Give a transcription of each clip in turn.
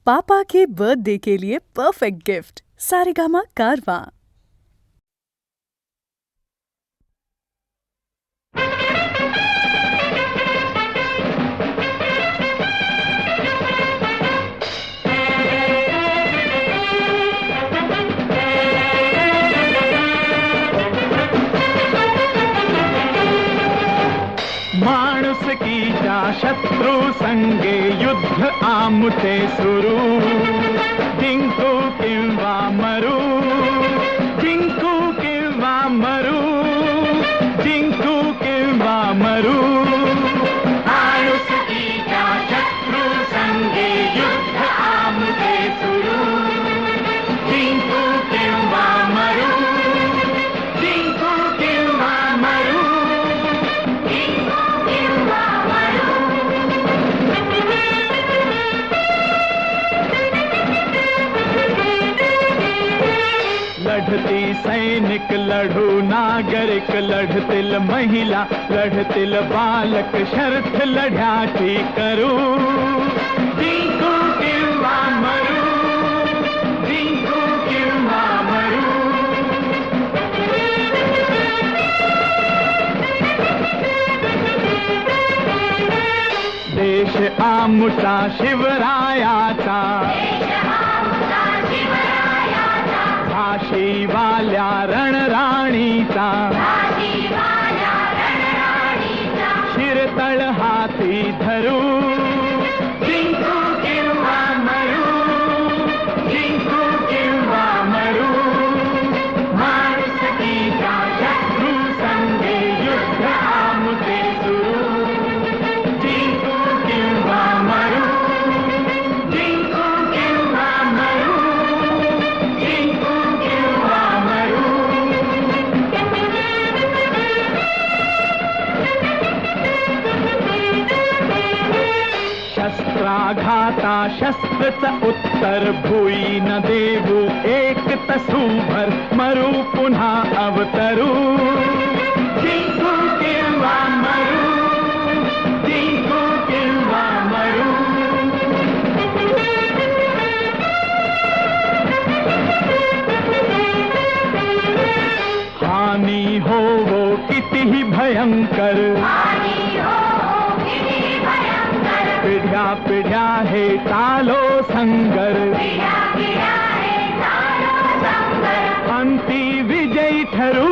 पापा के birthday के लिए perfect gift Saregama कारवां। माणुसकीच्या शत्रू संगे युद्ध आमुचे सुरू, जिंकू किंवा मरू, जिंकू किंवा मरू, जिंकू किंवा मरू। माणुसकीच्या शत्रू संगे युद्ध आमुचे सुरू, जिंकू किंवा मरू, जिंकू किंवा मरू, जिंकू किंवा मरू। लढती सैनिक लढू नागरिक, लढतील महिला लढतील बालक, शर्थ लढ्याची करू, जिंकू किंवा मरू, जिंकू किंवा मरू। देश आमुचा शिवरायाचा, झाशीवाल्या रणराणीचा, शिरतळ हाती धरू, जिंकू किंवा मरू, जिंकू किंवा मरू। माणुसकीच्या शत्रू संगे युद्ध आमुचे सुरू, जिंकू किंवा मरू, जिंकू किंवा मरू, जिंकू किंवा मरू। शस्त्राघाता शस्त्रच उत्तर भुई न देऊ, एक तसूभर मरू पुन्हा अवतरू, जिंकू किंवा मरू, जिंकू किंवा मरू। हानी होवो कितीही भयंकर, पिढ्या पिढ्या हे चालो संगर, अंती विजयी ठरू,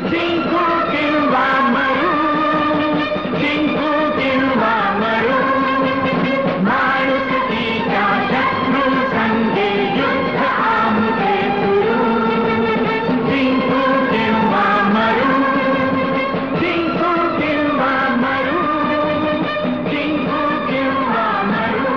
जिंकू किंवा मरू, जिंकू किंवा मरू। माणुसकीच्या शत्रू संगे युद्ध आमुचे सुरू, जिंकू किंवा मरू, जिंकू किंवा मरू, जिंकू किंवा मरू।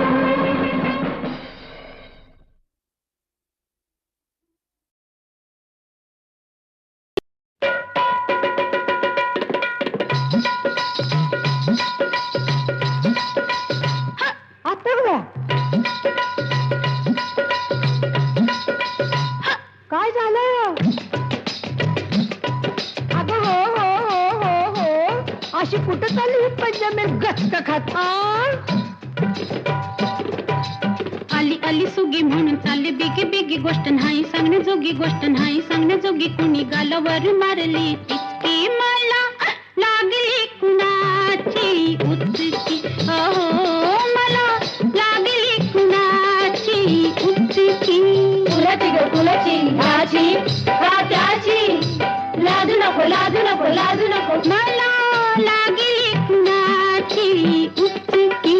काय झालं? अगं हो हो हो हो हो, अशी कुठं चालली ही पंजाबी गचक खात? आली आली सुगी म्हणून चालली बिगी बिगी, गोष्ट नाही सांगण्याजोगी, गोष्ट नाही सांगण्याजोगी, कुणी गालावर मारली टिचकी, मला लागली कुणाची उचकी, हो मला लागली कुणाची उचकी। कुणाची ग कुणाची, ह्याची का त्याची, लाजू नको लाजू नको लाजू नको, मला लागली कुणाची उचकी।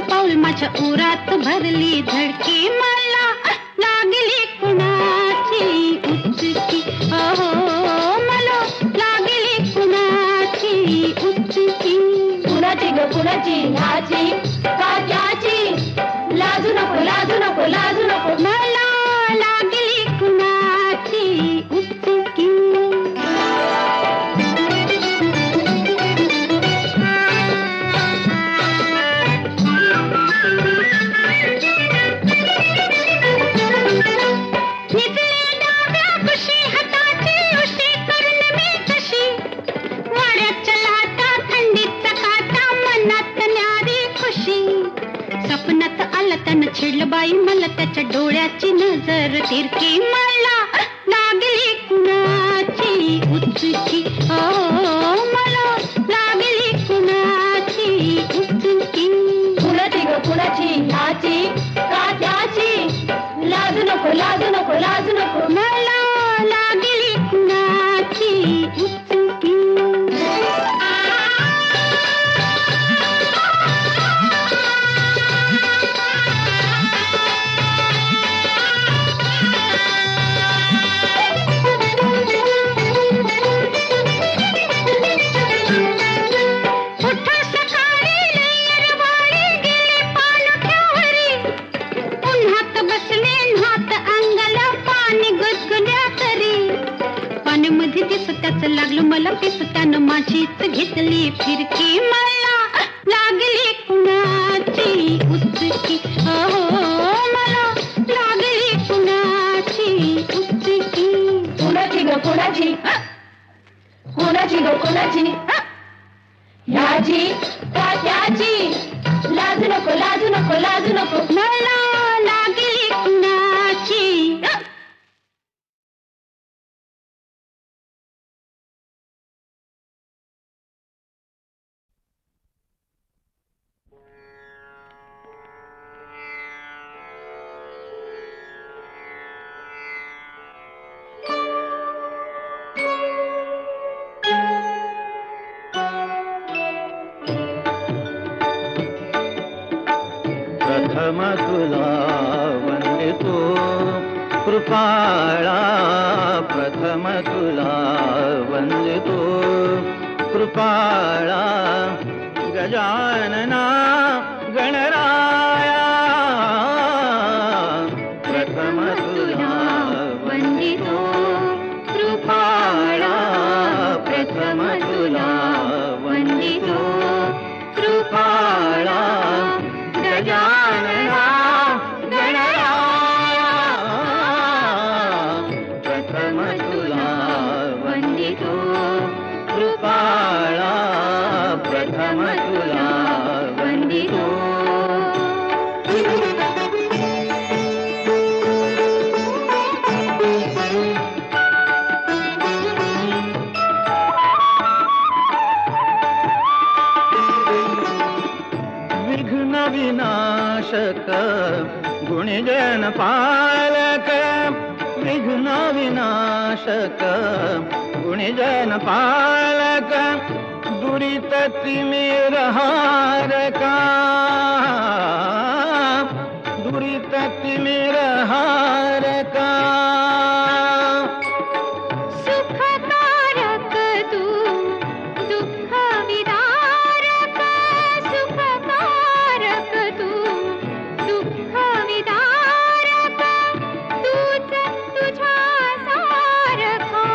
पाऊल माझ्या उरात भरली धडकी, मला लागली कुणाची उचकी, हो मला लागली कुणाची उचकी। कुणाची ग कुणाची, ह्याची का त्याची, लाजू नको लाजू नको लाजू नको, मला लागली कुणाची उचकी। त्याची नजर तिरकी मला लागली कुणाची उचकी मला लागली कुणाची उचकी कुणाची ग कुणाची ह्याची का त्याची लाजू नको लाजू नको लाजू नको मला लागली कुणाची उचकी मध्ये दिसत्याच लागलं मला पिस त्यानं माझीच घेतली फिरकी मला लागली कुणाची उचकी मला लागली कुणाची उचकी कुणाची ग कुणाची कुणाची ग कुणाची ह्याची का त्याची लाजू नको लाजू नको लाजू नको मला लागली कुणाची प्रथम तुला वंदितो कृपाळा प्रथम तुला वंदितो कृपाळा गजानना गणराया प्रथम तुला वंदितो कृपाळा प्रथम तुला वंदितो कृपाळा गजानना गणराया प्रथम तुला वंदितो कृपाळा प्रथम तुला वंदितो विघ्न विनाशक गुणजन पालक विघ्न विनाशक गुणजन पालक दुरित तिमिर हारका दुरित तिमिर हारका सुखकारक तू दुःख विदारक सुखकारक तू दुःख विदारक तूच तुझ्या सारखा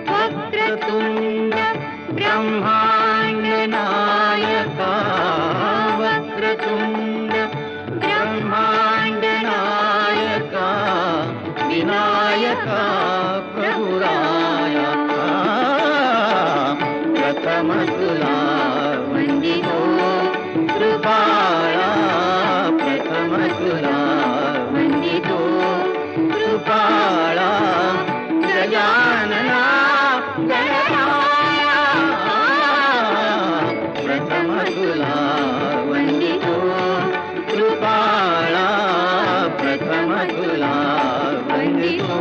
वक्रतुंड ब्रह्मांड नायका वक्रतुंड ब्रह्मांड नायका विनायका प्रभुराया प्रथम तुला वंदितो कृपाळा प्रथम तुला वंदितो कृपाळा गजानना गणराया प्रथम तुला वंदितो कृपाळा प्रथम तुला वंदितो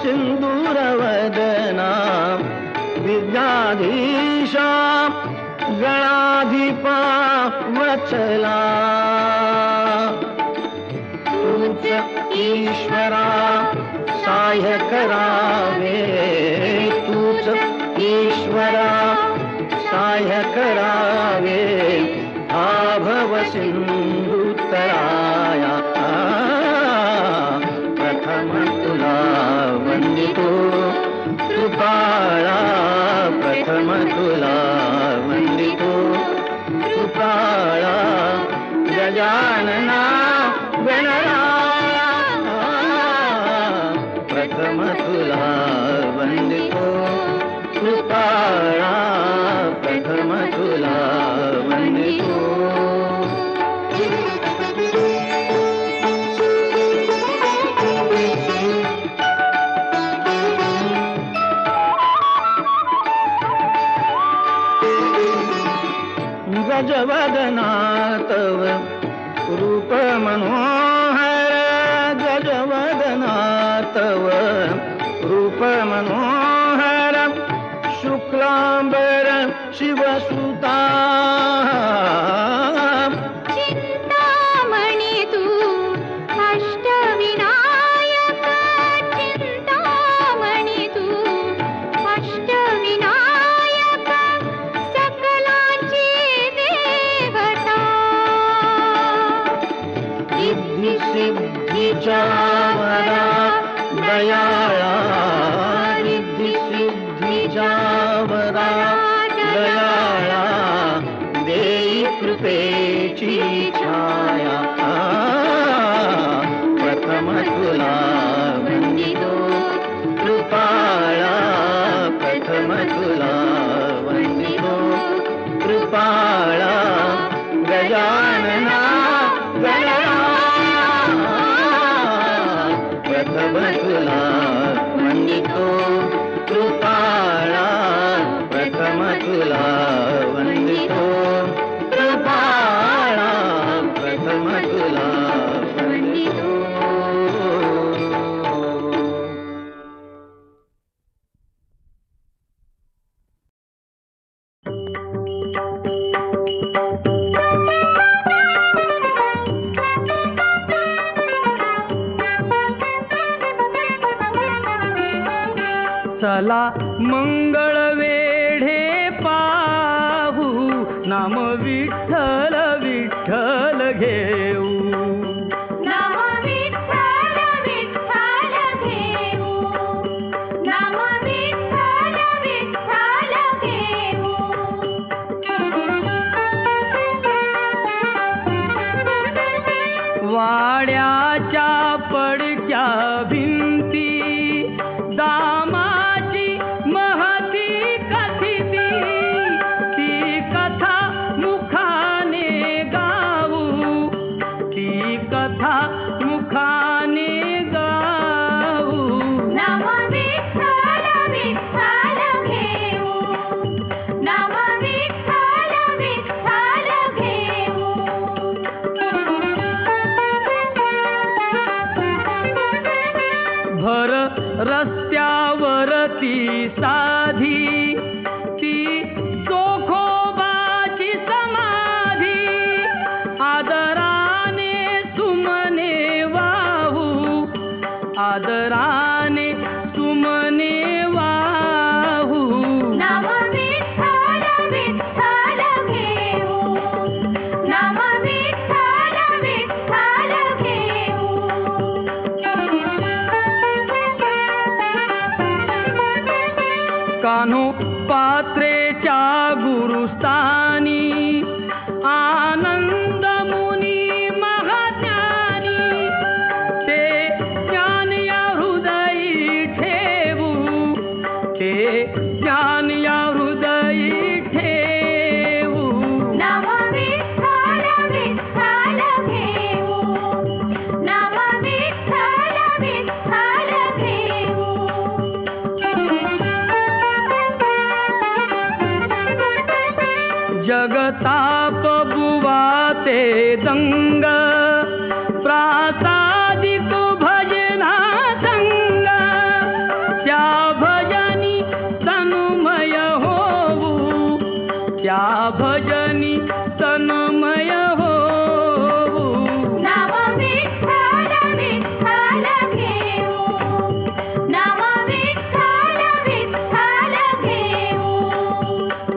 सिंदूरवदना विद्याधीशा गणाधिपा वत्सला तूच ईश्वरा सहाय्य करावे तूच ईश्वरा सहाय्य करावे हा भव सिंधुतराया प्रथम तुला वंदितो कृपाळा प्रथम तुला वंदितो कृपाळा गजानना गणराया प्रथम तुला वंदितो कृपाळा प्रथम तुला वंदितो गजवदना तव रूप मनोहर गजवदना तव रूप मनोहर शुक्लांबर शिवसुता चिंतामणी तू अष्टविनायक चिंतामणी तू अष्टविनायक सकलांची देवता सिद्धी सिद्धीच्या वरा दयाळा रिद्धी सिद्धीच्या वरा दयाळा देई कृपेची छाया प्रथम तुला वंदितो कृपाळा प्रथम तुला वंदितो कृपाळा गजानना गणराया प्रथम तुला वंदितो कृपाळा प्रथम तुला वंदितो कृपाळा प्रथम तुला वंदितो चला मंगळ वेढे पाहू नाम विठ्ठल विठ्ठल घेऊ नाम विठ्ठल विठ्ठल घेऊ नाम विठ्ठल विठ्ठल घेऊ वाड्याच्या पडक्या भिंती दामाची महती कथिती ती कथा मुखाने गाऊ ती कथा मुखाने गाऊ नाम विठ्ठल विठ्ठल घेऊ नाम विठ्ठल विठ्ठल घेऊ भर रस्त्यावरती साधी ती चोखोबाची समाधी आदराने सुमने वाहू आदराने सुमने वाहू नाम विठ्ठल विठ्ठल घेऊ नाम विठ्ठल विठ्ठल घेऊ कान्हो पात्रेच्या गुरुस्थानी आनंद मुनी महाज्ञानी ते ज्ञान या हृदयी ठेवू ते ज्ञान या हृदयी ठेवू नाम विठ्ठल विठ्ठल घेऊ नाम विठ्ठल विठ्ठल घेऊ जगताप बुवा ते दंग प्रासादिक भजना संग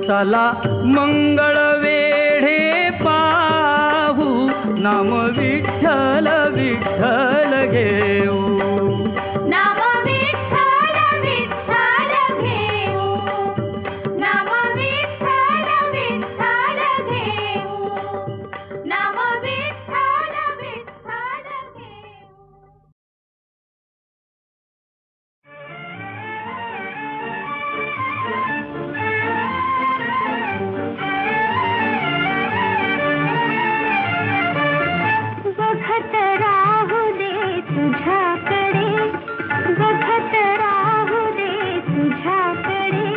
चला मंगळ वेढे पाहू, नाम विठ्ठल विठ्ठल घेऊ. नाम विठ्ठल विठ्ठल घेऊ, नाम विठ्ठल विठ्ठल घेऊ, नाम विठ्ठल विठ्ठल घेऊ. बघत राहू दे तुझ्याकडे, बघत राहू दे तुझ्याकडे,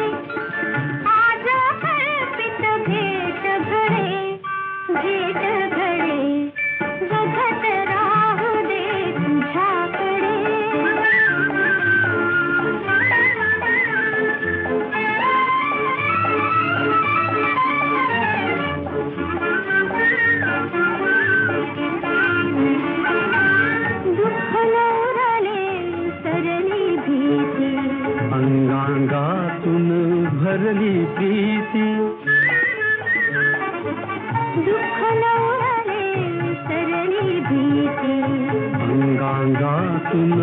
आज कल्पित भेट घडे, भेट घडे, बघत राहू दे तुझ्याकडे. दुःख नवरले सरली भीती, अंगांगातून भरली प्रीती, दुःख नवरले सरली भीती, अंगांगातून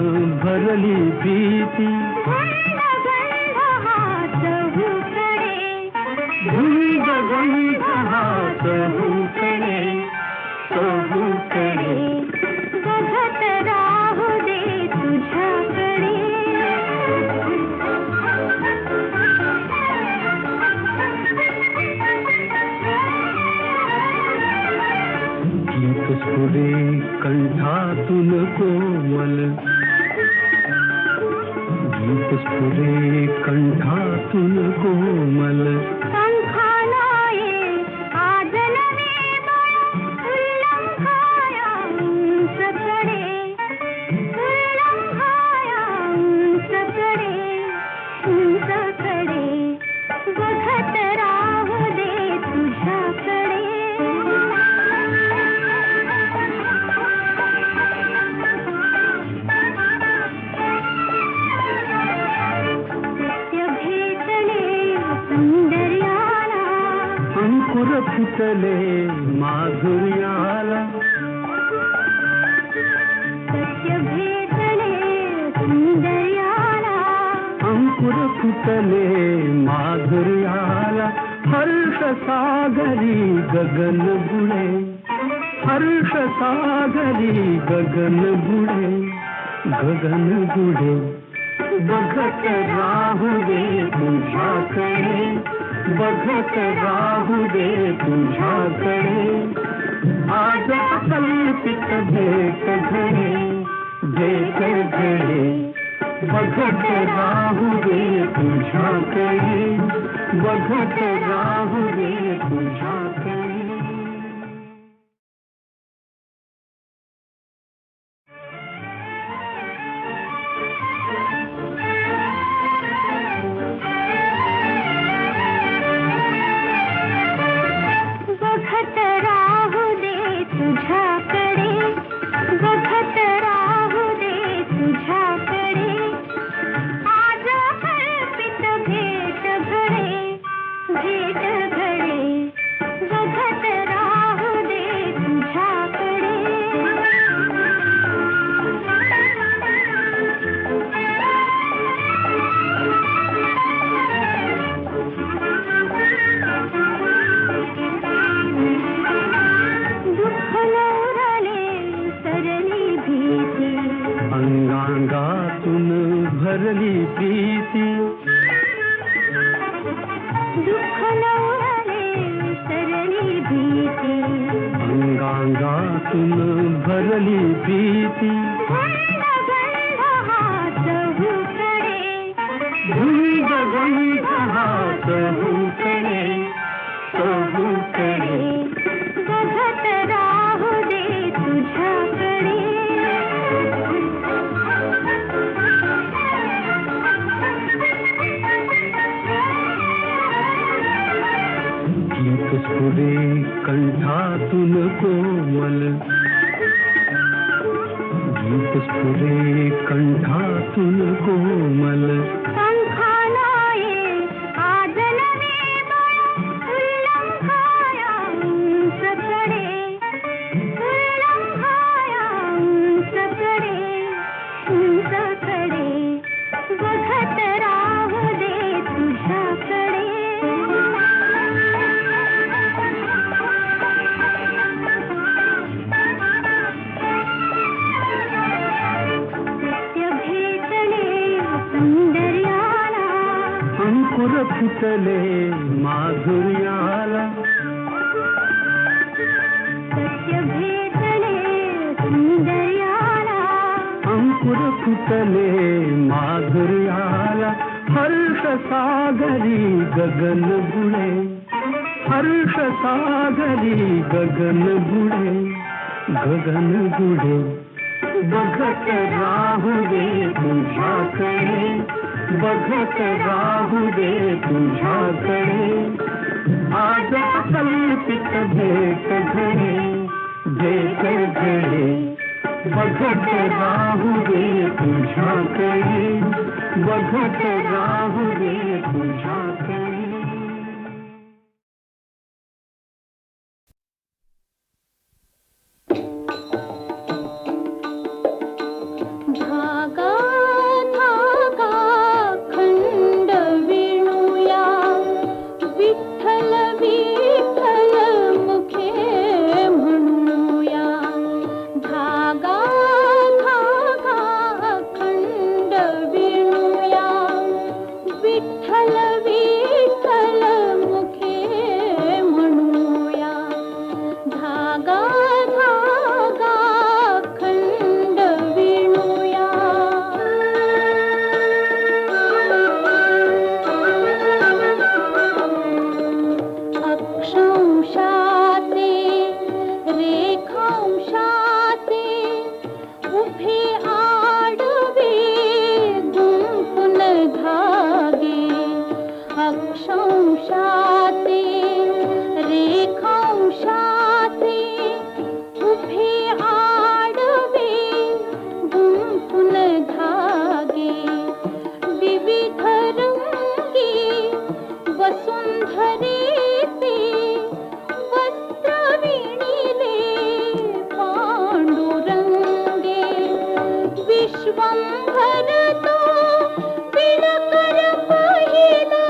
भरली प्रीती. गंध गंध हात हुकडे, गंध गंध हात हुकडे, हुकडे. बघत राहू दे तुझ्याकडे. गीत स्फुरे कंठातून कोमल, गीत स्फुरे कंठातून कोमल. पंखानाये आज नवे बळ, उल्लंघाया उंचकडे, उल्लंघाया उंचकडे, उंचकडे. बघत राहू दे तुझ्याकडे. सत्य भेटले सौंदर्याला, अंकुर फुटले माधुर्याला, सत्य भेटले सौंदर्याला, अंकुर फुटले माधुर्याला. हर्ष सागरी गगन बुडे, हर्ष सागरी गगन बुडे, गगन बुडे. बघत राहू दे तुझ्याकडे, बघत राहू दे तुझ्याकडे, आज कल्पित भेट घडे, भेट घडे. बघत राहू दे तुझ्याकडे, बघत राहू दे तुझ्याकडे. बघत राहू दे तुझ्याकडे, बघत राहू दे तुझ्याकडे, आज कल्पित भेट घडे, भेट घडे. बघत राहू दे तुझ्याकडे. दुःख नवरले सरली भीती, अंगांगातून भरली प्रीती, दुःख नवरले सरली भीती, अंगांगातून भरली प्रीती. गंध गंध हात हुकडे, गंध गंध हात हुकडे, हुकडे. बघत राहू दे तुझ्याकडे. गीत स्फुरे कंठातून कोमल, गीत स्फुरे कंठातून कोमल. पंखानाये आज नवे बळ, अंकुर फुटले माधुर्याला सत्य भेटले सुंदर्याला अंकुर फुटले माधुर्याला हर्ष सागरी गगन बुडे हर्ष सागरी गगन बुडे बघत राहू दे तुझ्याकडे बघत राहू दे तुझ्याकडे आज कल्पित भेट घडे बघत राहू दे तुझ्याकडे बघत राहू दे तुझ्याकडे धागा धागा खंड विणूया विठ्ठल विठ्ठल मुखे म्हणूया धागा धागा खंड विणूया विठ्ठल विठ्ठल मुखे म्हणूया धागा धागा खंड विणूया अक्षांशाचे रेखांशाचे उभे आडवे गुंफून धागे अक्षांशाचे रेखांशाचे उभे आडवे गुंफून धागे विविध रंगी वसुंधरेचे वस्त्र विणिले पांडुरंगे विश्वंभर तो विणकर पाहिला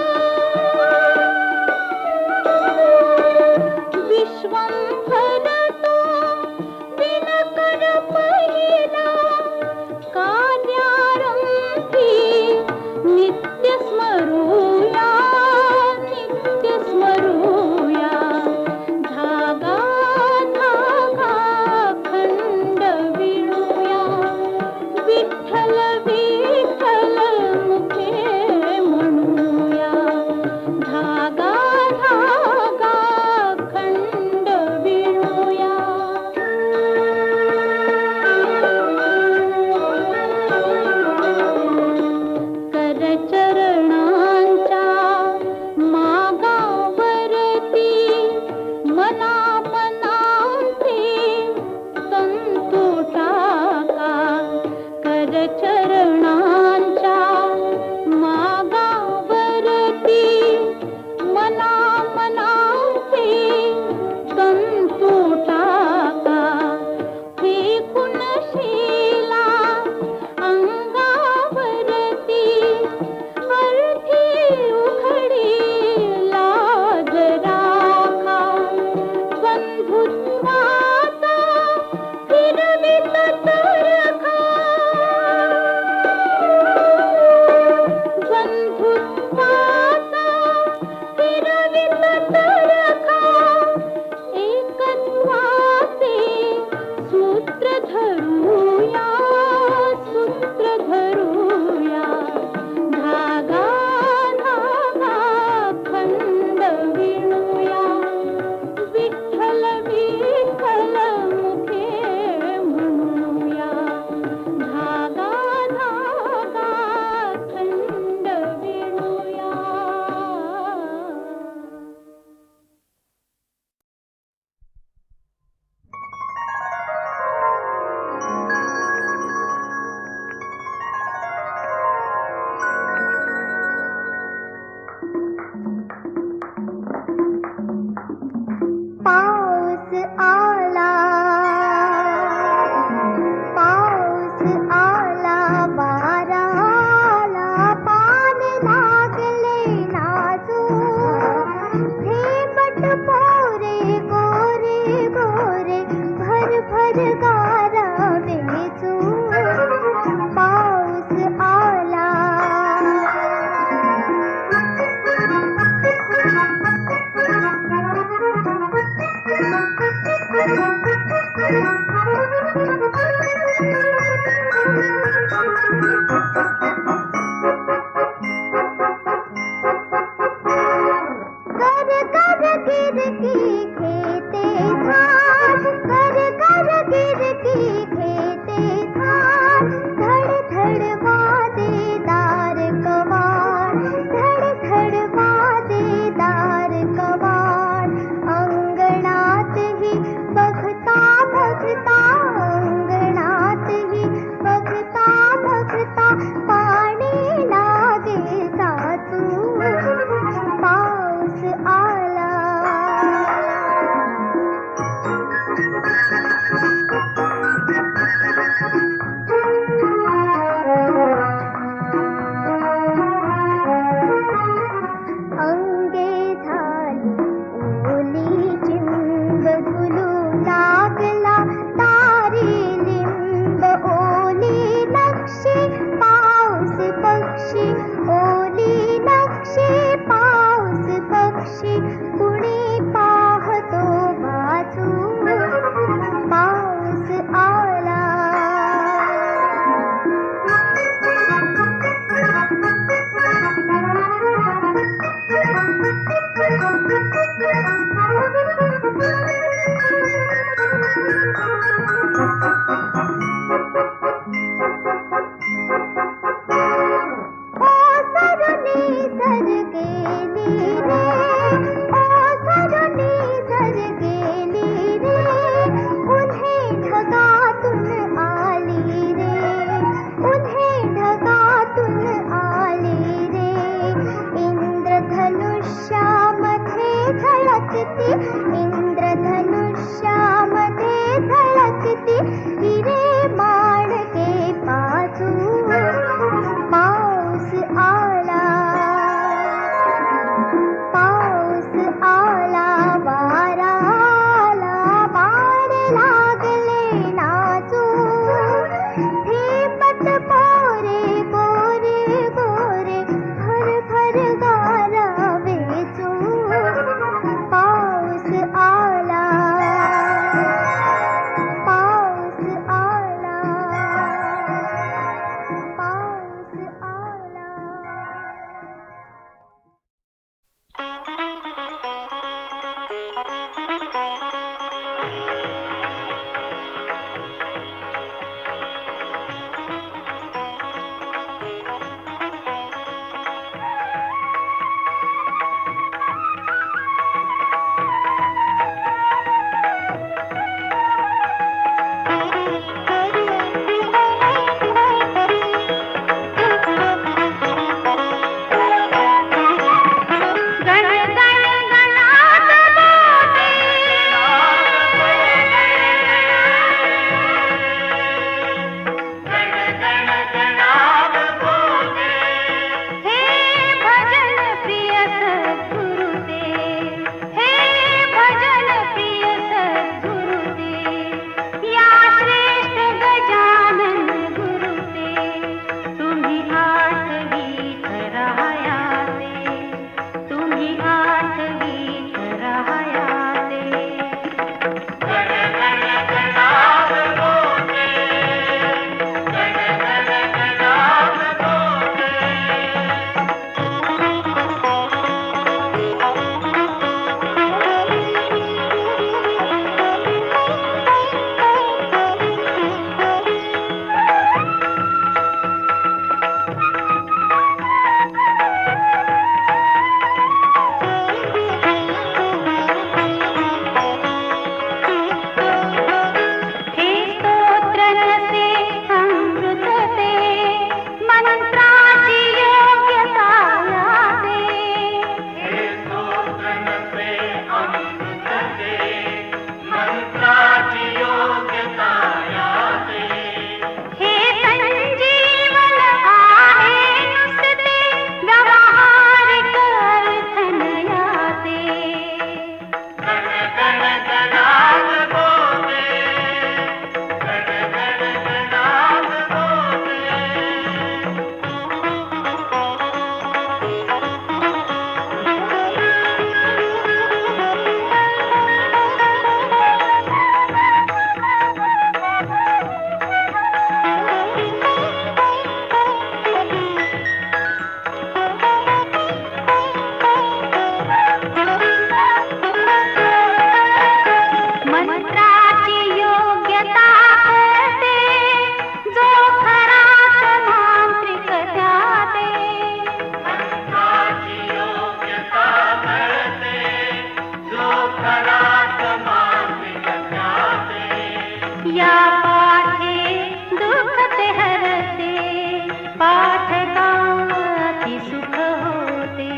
होते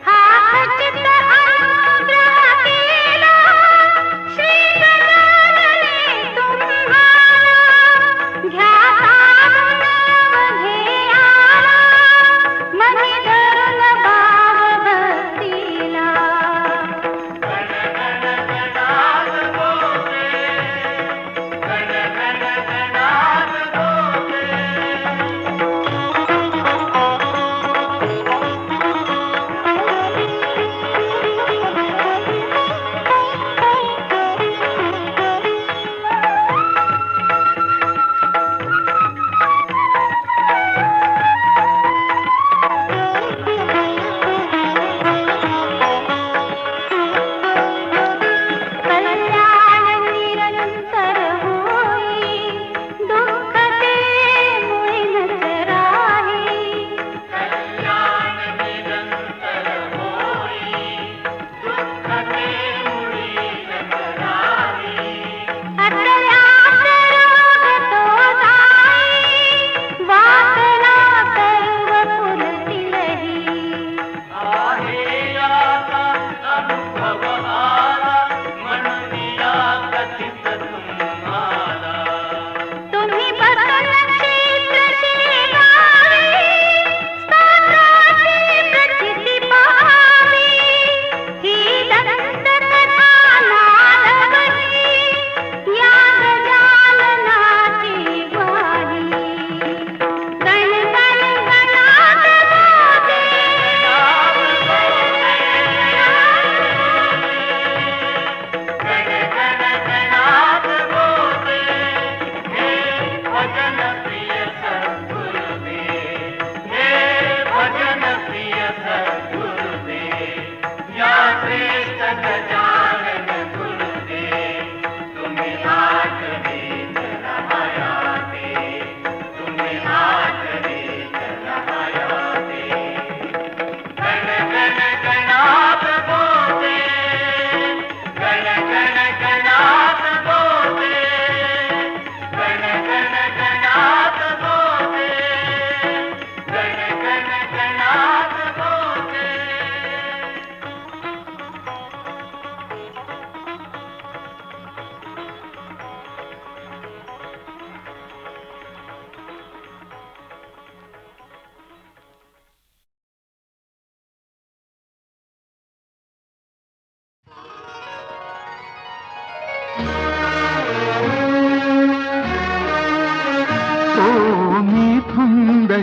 हा खचित अनुग्रह केला श्री गजानने तुम्हाला घ्या साधून ध्येयाला मनी धरून भाव भक्तीला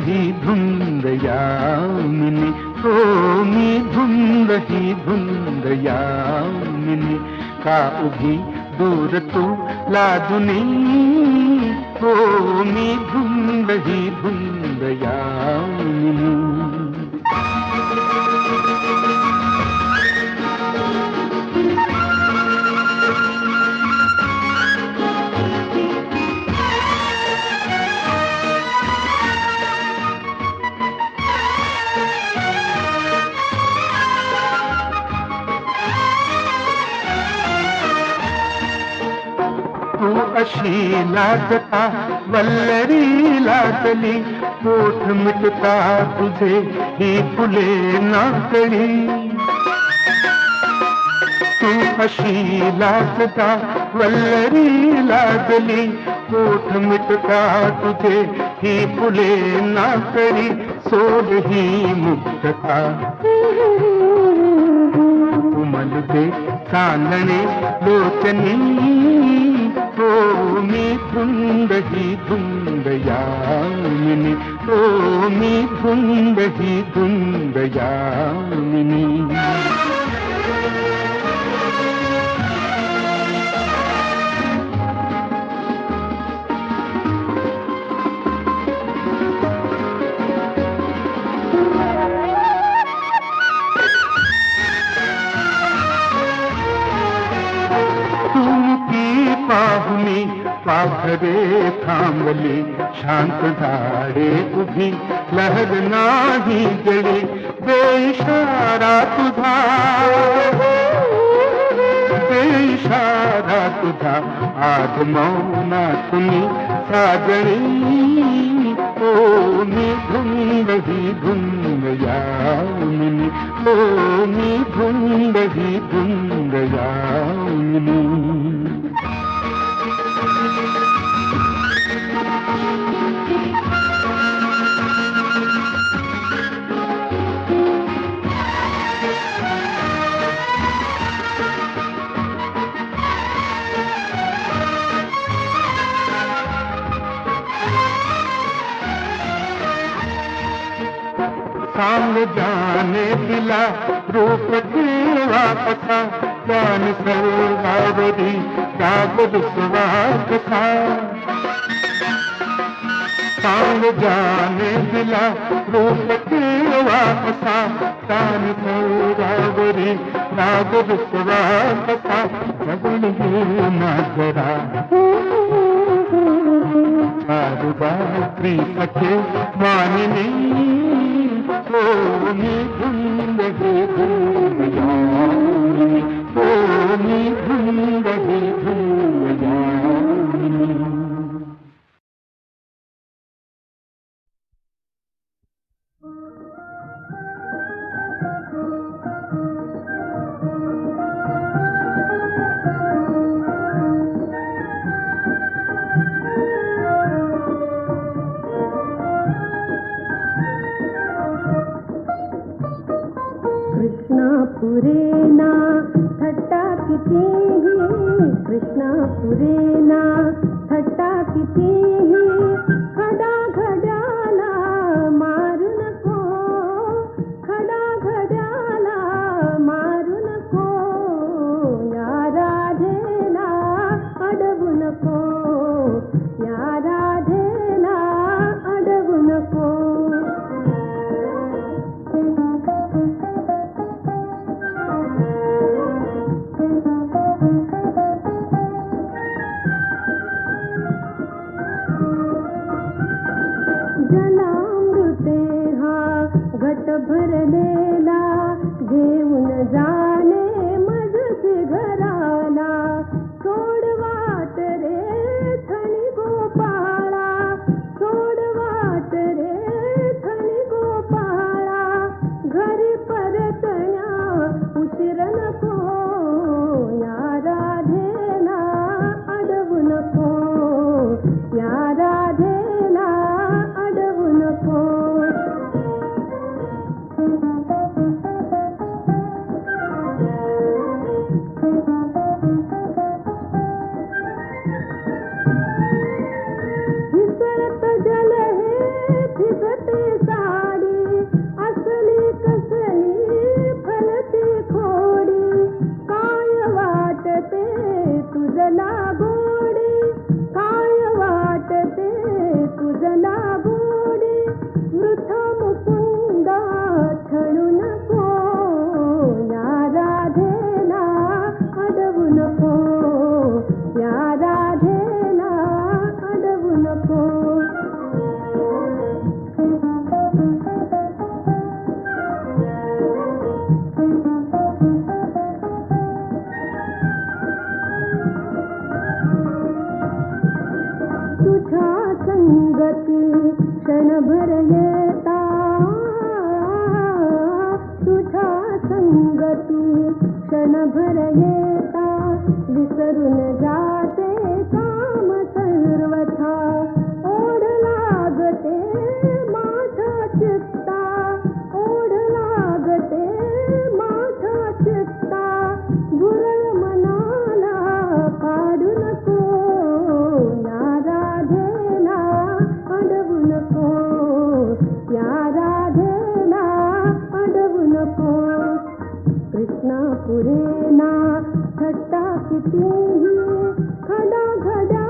ही धुंद यामिनी ओ मी धुंद ही धुंद यामिनी का उभी दूर तू लाजुनी ओ मी धुंद ही धुंद यामिनी अशी लागता वल्लरी लागली पोट मिटता तुझे ही फुले नाकळी तू अशी लागता वल्लरी लागली पोट मिटता तुझे ही फुले नाकळी सोड ही मुक्तता उमल दे चांदणे लोचनी ओ मी धुंद ही धुंद यामिनी ओ मी धुंद ही धुंद यामिनी पाहुनी पाखरे थांबली शांत झाडे उभी लहर नाही गळी बेइशारा तुझा आ राग मौनातुनी साजणी ओ मी धुंद ही धुंद यामिनी ओ मी धुंद ही धुंद यामिनी सांग जाने दिला रूप केवा कथा ज्ञान सर्वावरी राग दुसरा कथा सांग जाने दिला रूप केवा कथा ज्ञान सर्वावरी राग दुसरा कथा जगण ना जरा चारुबात्री सखे मानिनी ओ मी धुंद ही धुंद यामिनी ओ मी धुंद ही धुंद यामिनी कृष्णापुरेना थट्टा कितीही कृष्णापुरेना थट्टा कितीही खडा घड्याला मारू नको खडा घड्याला मारू नको या राधेला अडवू नको या राधेला अडवू नको जलामृते हा घट भरलेला घेऊन जाणे मजसी घराला सोड वाट रे थणी गोपाळा सोड वाट रे थणी गोपाळा घरी परतण्या उशीर नको या राधेला अडवू नको या राधेला अडवू नको फिसरत जल हे फिसते साडी असली कसली फलती खोडी काय वाटते तुझला गोडी काय वाटते तुझला गोडी वृथ मुकुंद छळू नको या राधेला अडवू नको या राधेला अडवू नको तुझ्या संगती क्षणभर येता तुझ्या संगती क्षणभर येता विसरून जाते काम सर्वथा ओढ लागते माझ्या चित्ता ओढ लागते माझ्या चित्ता गुरळ मनाला काढू नको या राधेला अडवू नको या राधेला अडवू नको कृष्णापुरेना थट्टा कितीही खडा घड्या